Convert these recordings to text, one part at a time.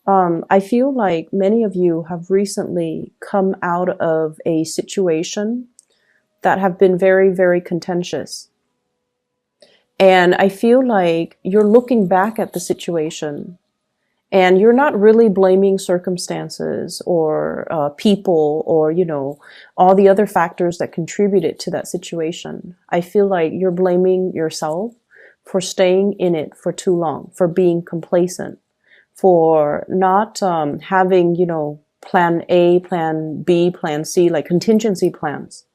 I feel like many of you have recently come out of a situation that have been very, very contentious. And I feel like you're looking back at the situation and you're not really blaming circumstances or people or, all the other factors that contributed to that situation. I feel like you're blaming yourself for staying in it for too long, for being complacent, for not having, plan A, plan B, plan C, like contingency plans.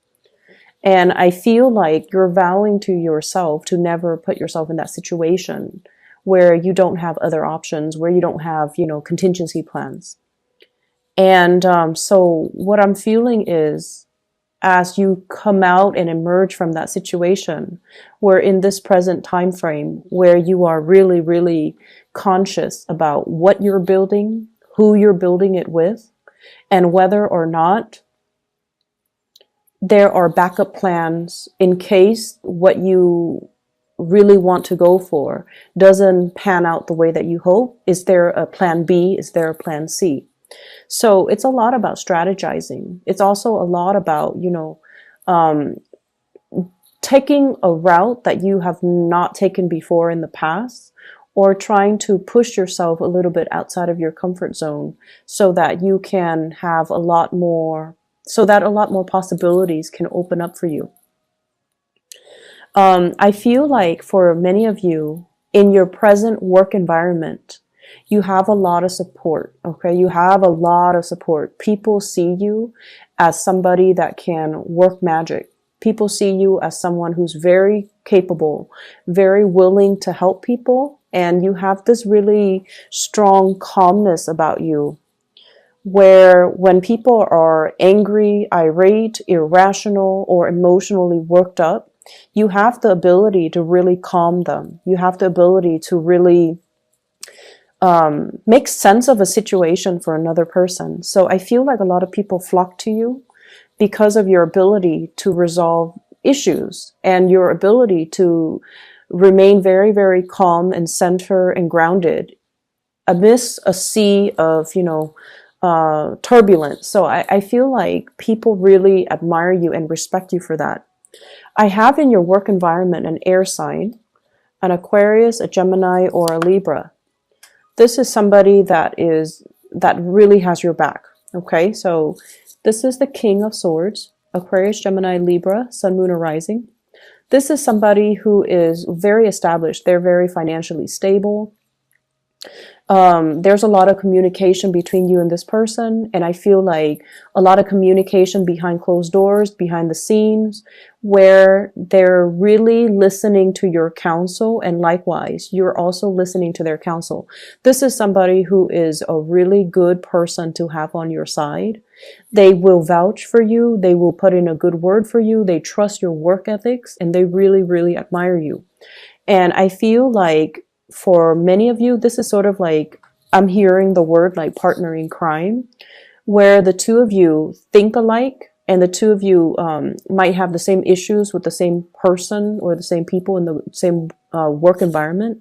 And I feel like you're vowing to yourself to never put yourself in that situation where you don't have other options, where you don't have, contingency plans. And so what I'm feeling is as you come out and emerge from that situation, we're in this present time frame where you are really, really conscious about what you're building, who you're building it with, and whether or not there are backup plans in case what you really want to go for doesn't pan out the way that you hope. Is there a plan B? Is there a plan C? So it's a lot about strategizing. It's also a lot about, taking a route that you have not taken before in the past, or trying to push yourself a little bit outside of your comfort zone so that you can have so that a lot more possibilities can open up for you. I feel like for many of you in your present work environment, you have a lot of support. Okay. You have a lot of support. People see you as somebody that can work magic. People see you as someone who's very capable, very willing to help people. And you have this really strong calmness about you, where when people are angry, irate, irrational, or emotionally worked up, you have the ability to really calm them. You have the ability to really make sense of a situation for another person. So I feel like a lot of people flock to you because of your ability to resolve issues and your ability to remain very, very calm and center and grounded amidst a sea of, turbulence. So I feel like people really admire you and respect you for that. I have in your work environment an air sign, an Aquarius, a Gemini, or a Libra. This is somebody that really has your back. Okay, so this is the King of Swords, Aquarius, Gemini, Libra, Sun, Moon, or Rising. This is somebody who is very established. They're very financially stable. There's a lot of communication between you and this person, and I feel like a lot of communication behind closed doors, behind the scenes, where they're really listening to your counsel, and likewise, you're also listening to their counsel. This is somebody who is a really good person to have on your side. They will vouch for you. They will put in a good word for you. They trust your work ethics, and they really, really admire you. And I feel like for many of you, this is sort of like, I'm hearing the word like partner in crime, where the two of you think alike and the two of you might have the same issues with the same person or the same people in the same work environment.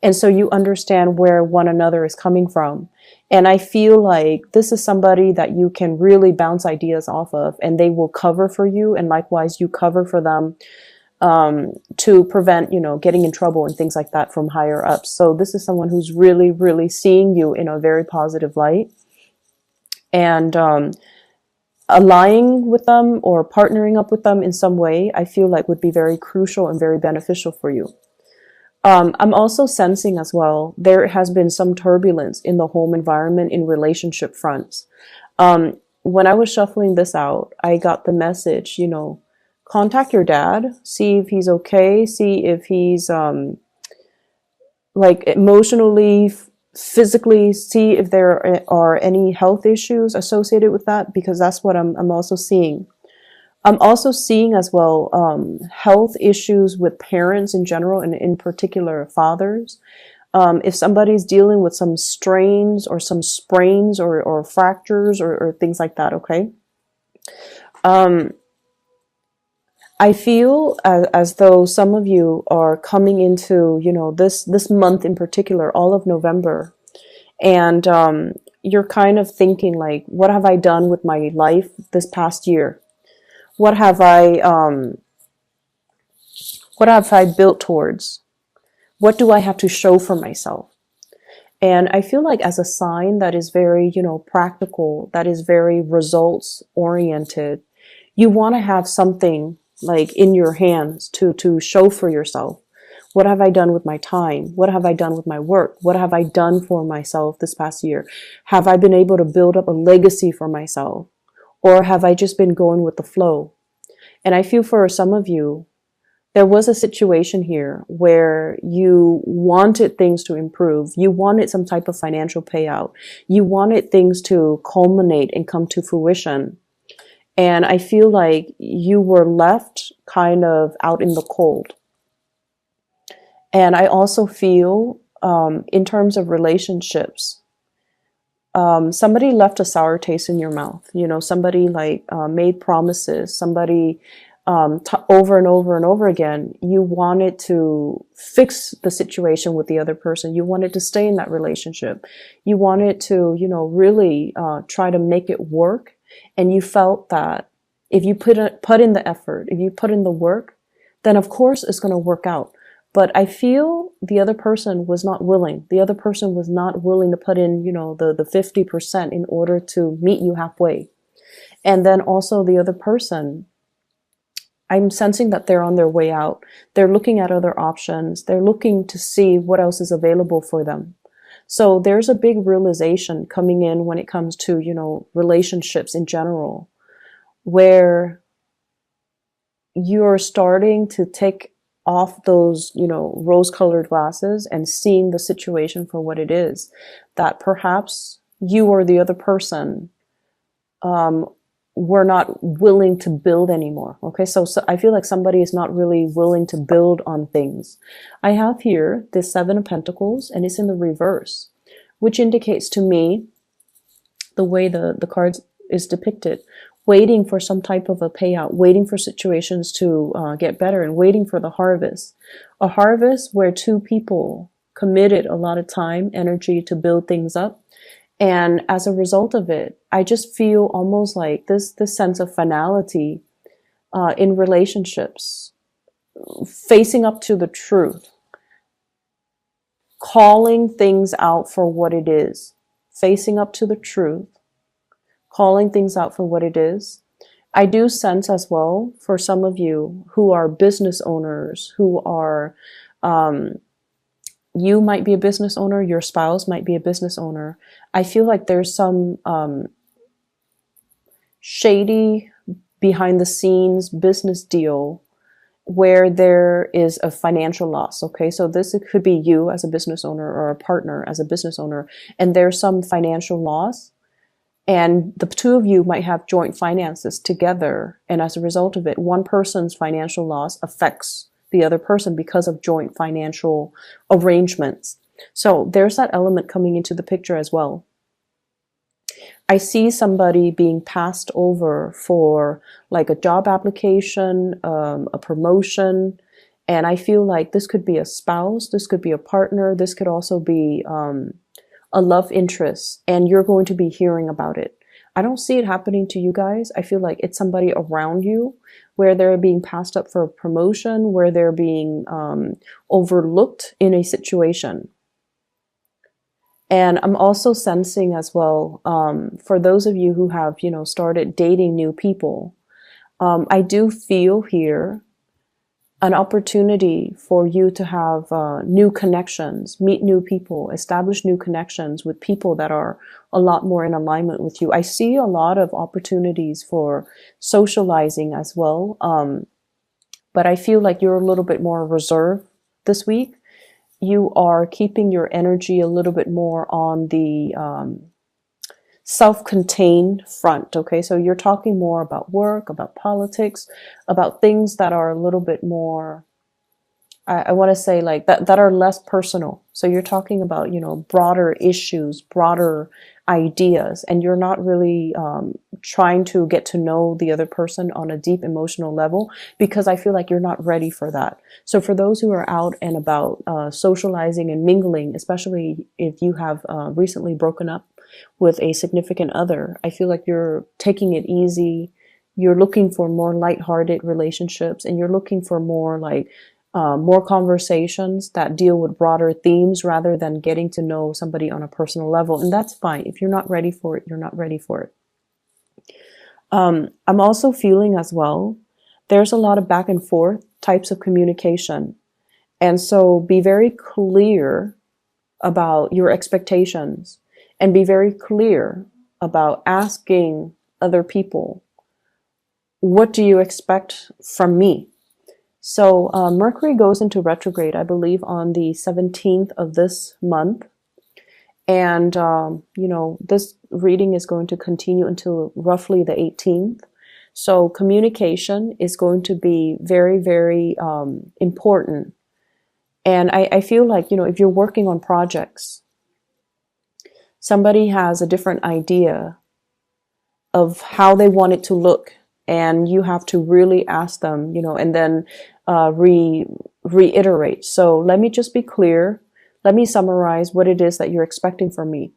And so you understand where one another is coming from. And I feel like this is somebody that you can really bounce ideas off of, and they will cover for you. And likewise, you cover for them to prevent, getting in trouble and things like that from higher ups. So this is someone who's really, really seeing you in a very positive light, and allying with them or partnering up with them in some way, I feel like would be very crucial and very beneficial for you. I'm also sensing as well, there has been some turbulence in the home environment in relationship fronts. When I was shuffling this out, I got the message, contact your dad, see if he's okay, see if he's like emotionally, physically, see if there are any health issues associated with that, because that's what I'm also seeing. I'm also seeing as well health issues with parents in general, and in particular fathers. If somebody's dealing with some strains or some sprains or fractures or things like that, okay? I feel as though some of you are coming into, this month in particular, all of November, And you're kind of thinking like, what have I done with my life this past year? What have I built towards? What do I have to show for myself? And I feel like as a sign that is very, practical, that is very results oriented, you want to have something like in your hands to show for yourself. What have I done with my time? What have I done with my work? What have I done for myself this past year? Have I been able to build up a legacy for myself? Or have I just been going with the flow? And I feel for some of you, there was a situation here where you wanted things to improve. You wanted some type of financial payout. You wanted things to culminate and come to fruition. And I feel like you were left kind of out in the cold. And I also feel, in terms of relationships, somebody left a sour taste in your mouth. Somebody like made promises. Somebody over and over and over again, you wanted to fix the situation with the other person. You wanted to stay in that relationship. You wanted to, really try to make it work. And you felt that if you put in the effort, if you put in the work, then of course it's going to work out. But I feel the other person was not willing. The other person was not willing to put in, the 50% in order to meet you halfway. And then also the other person, I'm sensing that they're on their way out. They're looking at other options. They're looking to see what else is available for them. So there's a big realization coming in when it comes to, relationships in general, where you're starting to take off those, rose-colored glasses and seeing the situation for what it is. That perhaps you or the other person were not willing to build anymore. Okay, so I feel like somebody is not really willing to build on things. I have here the Seven of Pentacles, and it's in the reverse, which indicates to me, the way the cards is depicted, waiting for some type of a payout, waiting for situations to get better, and waiting for the harvest. A harvest where two people committed a lot of time, energy to build things up. And as a result of it, I just feel almost like this sense of finality in relationships, facing up to the truth, calling things out for what it is, facing up to the truth, calling things out for what it is. I do sense as well for some of you who are business owners, who are, you might be a business owner, your spouse might be a business owner. I feel like there's some shady behind the scenes business deal where there is a financial loss. Okay, so it could be you as a business owner or a partner as a business owner, and there's some financial loss. And the two of you might have joint finances together. And as a result of it, one person's financial loss affects the other person because of joint financial arrangements. So there's that element coming into the picture as well. I see somebody being passed over for like a job application, a promotion. And I feel like this could be a spouse, this could be a partner, this could also be a love interest, and you're going to be hearing about it. I don't see it happening to you guys. I feel like it's somebody around you where they're being passed up for a promotion, where they're being overlooked in a situation. And I'm also sensing as well, for those of you who have, started dating new people, I do feel here an opportunity for you to have new connections, meet new people, establish new connections with people that are a lot more in alignment with you. I see a lot of opportunities for socializing as well. But I feel like you're a little bit more reserved this week. You are keeping your energy a little bit more on the self-contained front. Okay, so you're talking more about work, about politics, about things that are a little bit more, I want to say like that are less personal. So you're talking about, broader issues, broader ideas, and you're not really trying to get to know the other person on a deep emotional level, because I feel like you're not ready for that. So for those who are out and about socializing and mingling, especially if you have recently broken up with a significant other, I feel like you're taking it easy. You're looking for more lighthearted relationships, and you're looking for more like more conversations that deal with broader themes rather than getting to know somebody on a personal level. And that's fine. If you're not ready for it, you're not ready for it. I'm also feeling as well, there's a lot of back and forth types of communication. And so be very clear about your expectations, and be very clear about asking other people, what do you expect from me? So Mercury goes into retrograde, I believe, on the 17th of this month. And, this reading is going to continue until roughly the 18th. So communication is going to be very, very important. And I feel like, if you're working on projects, somebody has a different idea of how they want it to look, and you have to really ask them, and then reiterate. So let me just be clear. Let me summarize what it is that you're expecting from me,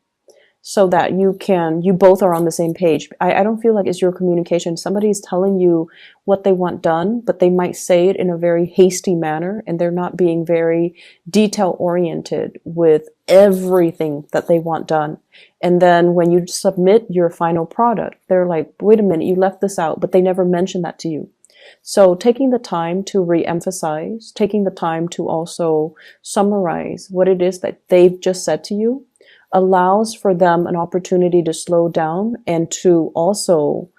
so that you both are on the same page. I don't feel like it's your communication. Somebody's telling you what they want done, but they might say it in a very hasty manner, and they're not being very detail oriented with everything that they want done. And then when you submit your final product, they're like, wait a minute, you left this out, but they never mentioned that to you. So taking the time to re-emphasize, taking the time to also summarize what it is that they've just said to you, allows for them an opportunity to slow down and to also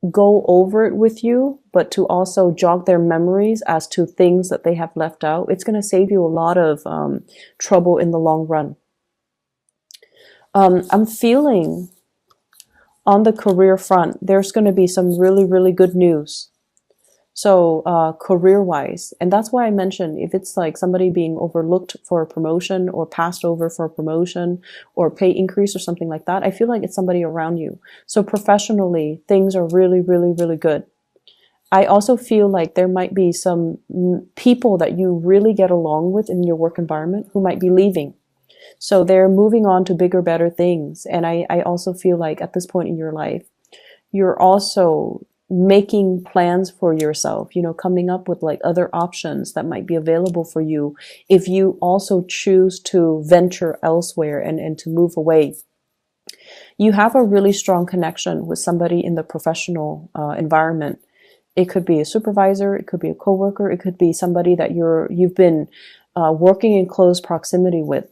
go over it with you, but to also jog their memories as to things that they have left out. It's going to save you a lot of trouble in the long run. I'm feeling on the career front, there's going to be some really, really good news. So career-wise, and that's why I mentioned if it's like somebody being overlooked for a promotion or passed over for a promotion or pay increase or something like that, I feel like it's somebody around you. So professionally, things are really, really, really good. I also feel like there might be some people that you really get along with in your work environment who might be leaving. So they're moving on to bigger, better things. And I also feel like at this point in your life, you're also making plans for yourself, coming up with like other options that might be available for you if you also choose to venture elsewhere and to move away. You have a really strong connection with somebody in the professional environment. It could be a supervisor, it could be a coworker, it could be somebody that you've been working in close proximity with.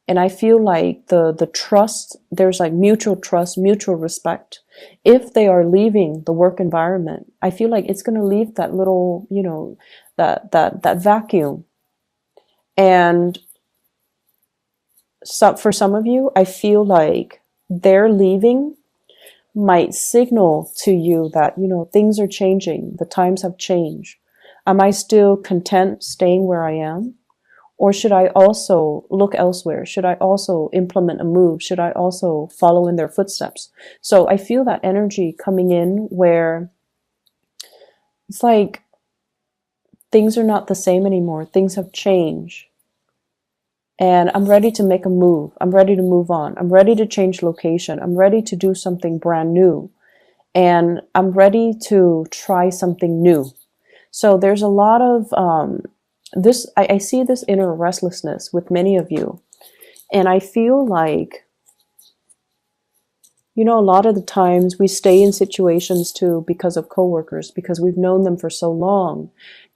And I feel like the trust, there's like mutual trust, mutual respect. If they are leaving the work environment, I feel like it's going to leave that little, that vacuum. And so for some of you, I feel like their leaving might signal to you that, things are changing. The times have changed. Am I still content staying where I am? Or should I also look elsewhere? Should I also implement a move? Should I also follow in their footsteps? So I feel that energy coming in where it's like things are not the same anymore. Things have changed. And I'm ready to make a move. I'm ready to move on. I'm ready to change location. I'm ready to do something brand new. And I'm ready to try something new. So there's a lot of I see this inner restlessness with many of you. And I feel like, a lot of the times we stay in situations too because of coworkers, because we've known them for so long,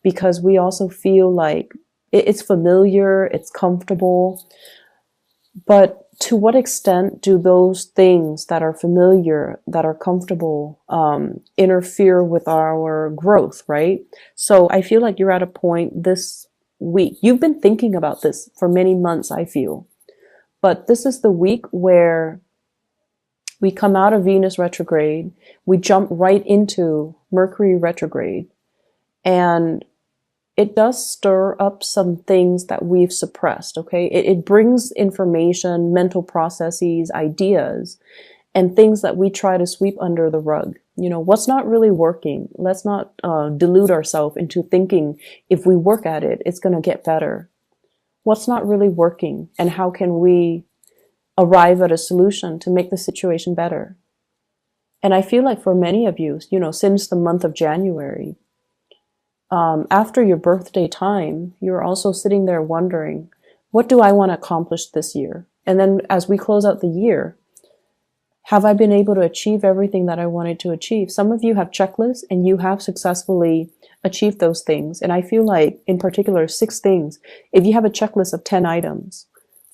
because we also feel like it's familiar, it's comfortable. But to what extent do those things that are familiar, that are comfortable, interfere with our growth, right? So I feel like you're at a point this week. You've been thinking about this for many months, I feel. But this is the week where we come out of Venus retrograde, we jump right into Mercury retrograde. And it does stir up some things that we've suppressed, okay? It brings information, mental processes, ideas, and things that we try to sweep under the rug. You know, what's not really working? Let's not delude ourselves into thinking if we work at it, it's going to get better. What's not really working, and how can we arrive at a solution to make the situation better? And I feel like for many of you, you know, since the month of January, after your birthday time, you're also sitting there wondering, what do I want to accomplish this year? And then as we close out the year, have I been able to achieve everything that I wanted to achieve? Some of you have checklists and you have successfully achieved those things. And I feel like, in particular, 6 things. If you have a checklist of 10 items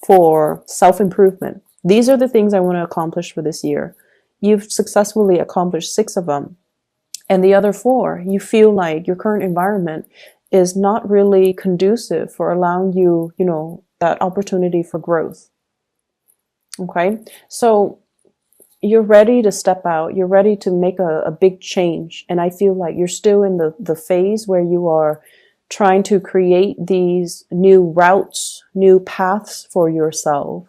for self-improvement, these are the things I want to accomplish for this year. You've successfully accomplished 6 of them. And the other 4, you feel like your current environment is not really conducive for allowing you, you know, that opportunity for growth. Okay? So you're ready to step out. You're ready to make a big change. And I feel like you're still in the phase where you are trying to create these new routes, new paths for yourself.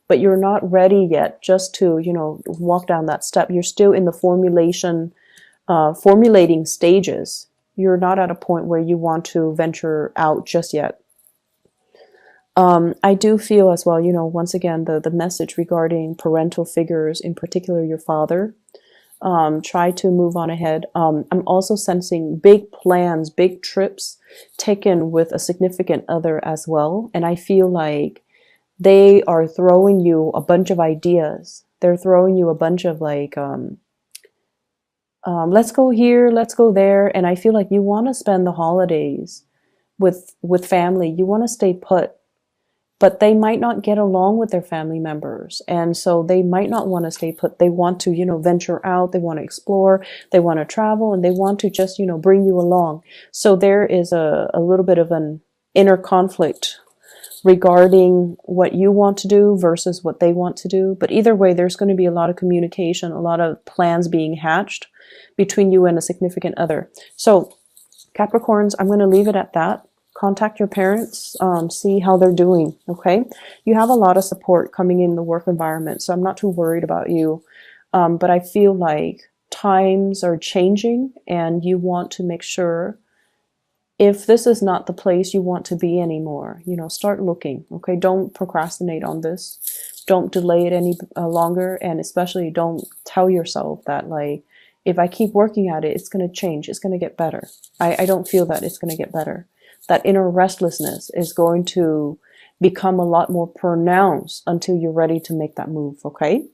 But you're not ready yet just to, you know, walk down that step. You're still in the formulating stages. You're not at a point where you want to venture out just yet. I do feel as well, you know, once again, the message regarding parental figures, in particular your father, try to move on ahead. I'm also sensing big plans, big trips taken with a significant other as well. And I feel like they are throwing you a bunch of ideas. They're throwing you a bunch of like, let's go here, let's go there. And I feel like you want to spend the holidays with family. You want to stay put. But they might not get along with their family members. And so they might not want to stay put. They want to, you know, venture out. They want to explore. They want to travel. And they want to just, you know, bring you along. So there is a little bit of an inner conflict regarding what you want to do versus what they want to do. But either way, there's going to be a lot of communication, a lot of plans being hatched between you and a significant other. So Capricorns, I'm going to leave it at that. Contact your parents, see how they're doing, okay? You have a lot of support coming in the work environment, so I'm not too worried about you. But I feel like times are changing and you want to make sure, if this is not the place you want to be anymore, you know, start looking, okay? Don't procrastinate on this. Don't delay it any longer, and especially don't tell yourself that, like, if I keep working at it, it's going to change, it's going to get better. I don't feel that it's going to get better. That inner restlessness is going to become a lot more pronounced until you're ready to make that move, okay?